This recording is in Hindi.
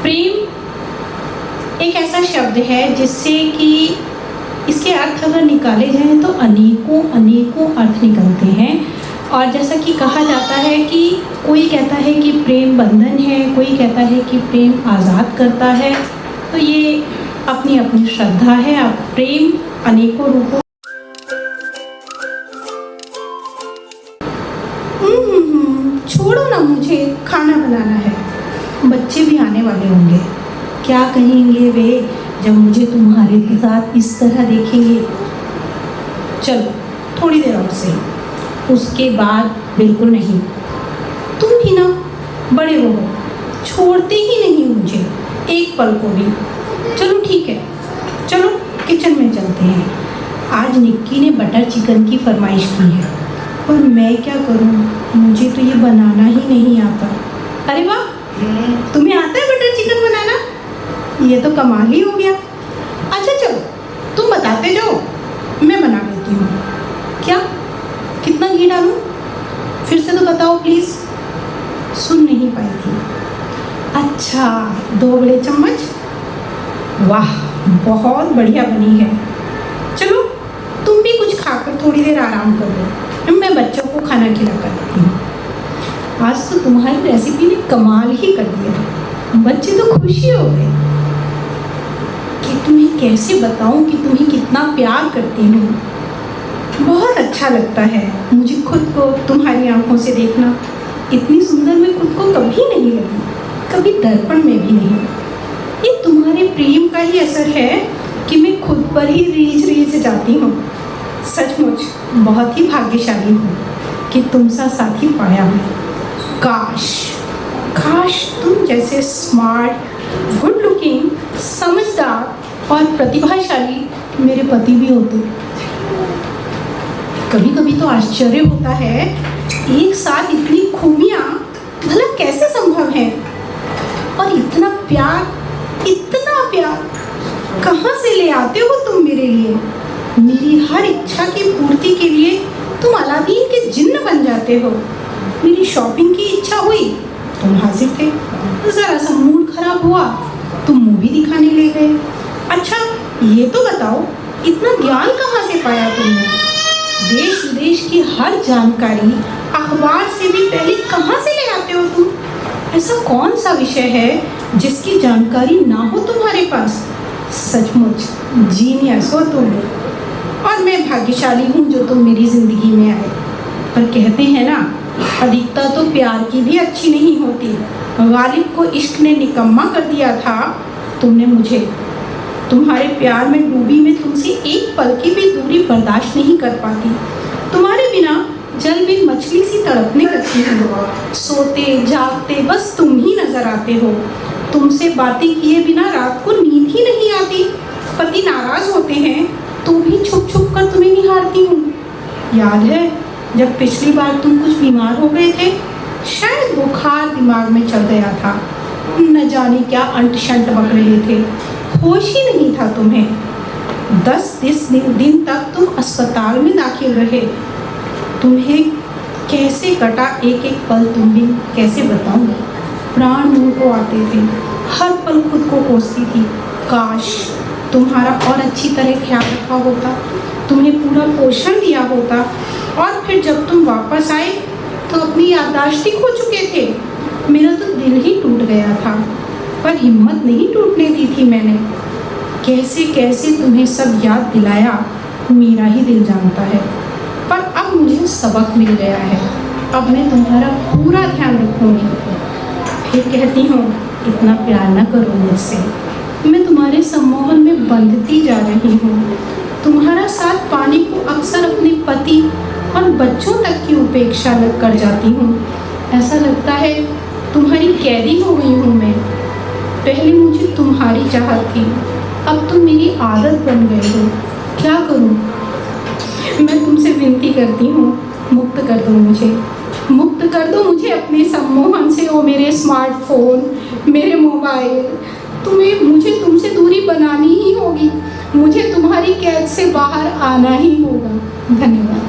प्रेम एक ऐसा शब्द है जिससे कि इसके अर्थ अगर निकाले जाएं तो अनेकों अनेकों अर्थ निकलते हैं। और जैसा कि कहा जाता है कि कोई कहता है कि प्रेम बंधन है, कोई कहता है कि प्रेम आज़ाद करता है। तो ये अपनी अपनी श्रद्धा है। अब प्रेम अनेकों रूपों छोड़ो ना, मुझे खाना बनाना है। बच्चे भी आने वाले होंगे, क्या कहेंगे वे जब मुझे तुम्हारे साथ इस तरह देखेंगे। चलो थोड़ी देर और से, उसके बाद बिल्कुल नहीं। तुम भी ना बड़े हो, छोड़ते ही नहीं मुझे एक पल को भी। चलो ठीक है, चलो किचन में चलते हैं। आज निक्की ने बटर चिकन की फरमाइश की है, पर मैं क्या करूं, मुझे तो ये बनाना ही नहीं आता। अरे वाह, तुम्हें आता है बटर चिकन बनाना? ये तो कमाल ही हो गया। अच्छा चलो तुम बताते जाओ, मैं बना लेती हूँ। क्या, कितना घी डालूं? फिर से तो बताओ प्लीज़। सुन नहीं पाई थी। अच्छा, 2 बड़े चम्मच। वाह, बहुत बढ़िया बनी है। चलो तुम भी कुछ खाकर थोड़ी देर आराम कर लो, मैं बच्चों को खाना खिला कर देती हूँ। आज तो तुम्हारी रेसिपी ने कमाल ही कर दिया, बच्चे तो खुशी हो गए। कि तुम्हें कैसे बताऊं कि तुम्हें कितना प्यार करती हूँ। बहुत अच्छा लगता है मुझे खुद को तुम्हारी आंखों से देखना। इतनी सुंदर मैं खुद को कभी नहीं लगी, कभी दर्पण में भी नहीं। ये तुम्हारे प्रेम का ही असर है कि मैं खुद पर ही रीझ जाती हूँ। सचमुच बहुत ही भाग्यशाली हूँ कि तुम सा साथी पाया है। काश काश तुम जैसे स्मार्ट, गुड लुकिंग, समझदार और प्रतिभाशाली मेरे पति भी होते। कभी कभी तो आश्चर्य होता है, एक साथ इतनी खूबियाँ भला कैसे संभव है। और इतना प्यार कहाँ से ले आते हो तुम मेरे लिए। मेरी हर इच्छा की पूर्ति के लिए तुम अलादीन के जिन्न बन जाते हो। मेरी शॉपिंग की इच्छा हुई, तुम हाजिर थे। ज़रा सा मूड खराब हुआ, तुम मूवी दिखाने ले गए। अच्छा ये तो बताओ, इतना ज्ञान कहाँ से पाया तुमने? देश विदेश की हर जानकारी अखबार से भी पहले कहाँ से ले आते हो तुम? ऐसा कौन सा विषय है जिसकी जानकारी ना हो तुम्हारे पास? सचमुच जीनियस हो तुम, और मैं भाग्यशाली हूँ जो तुम मेरी ज़िंदगी में आए। पर कहते हैं ना, अधिकता तो प्यार की भी अच्छी नहीं होती। गालिब को इश्क ने निकम्मा कर दिया था। तुमने मुझे, तुम्हारे प्यार में डूबी मैं तुमसे एक पल की भी दूरी बर्दाश्त नहीं कर पाती। तुम्हारे बिना जल बिन मछली सी तड़पने लगती हूँ। सोते जागते बस तुम ही नजर आते हो। तुमसे बातें किए बिना रात को नींद ही नहीं आती। पति नाराज होते हैं तो भी छुप छुप कर तुम्हें निहारती हूँ। याद है जब पिछली बार तुम कुछ बीमार हो गए थे? शायद बुखार दिमाग में चढ़ गया था, न जाने क्या अंट शंट बक रहे थे, होश ही नहीं था तुम्हें। 10 दिन तक तुम अस्पताल में दाखिल रहे। तुम्हें कैसे कटा एक एक पल तुम भी कैसे बताऊं। प्राण मुंह को आते थे, हर पल खुद को कोसती थी। काश तुम्हारा और अच्छी तरह ख्याल रखा होता, तुम्हें पूरा पोषण दिया होता। और फिर जब तुम वापस आए तो अपनी याददाश्त ही खो चुके थे। मेरा तो दिल ही टूट गया था, पर हिम्मत नहीं टूटने दी थी मैंने। कैसे कैसे तुम्हें सब याद दिलाया, मेरा ही दिल जानता है। पर अब मुझे सबक मिल गया है, अब मैं तुम्हारा पूरा ध्यान रखूँगी। फिर कहती हूँ, इतना प्यार न करो मुझसे, मैं तुम्हारे सम्मोहन में बंधती जा रही हूँ। तुम्हारा साथ पाने को अक्सर अपने पति और बच्चों तक की उपेक्षा कर जाती हूँ। ऐसा लगता है तुम्हारी कैदी हो गई हूँ मैं। पहले मुझे तुम्हारी चाहत थी, अब तुम मेरी आदत बन गए हो। क्या करूँ? मैं तुमसे विनती करती हूँ, मुक्त कर दो मुझे, मुक्त कर दो मुझे अपने सम्मोहन से। ओ मेरे स्मार्टफोन, मेरे मोबाइल, मुझे तुमसे दूरी बनानी ही होगी। मुझे तुम्हारी कैद से बाहर आना ही होगा। धन्यवाद।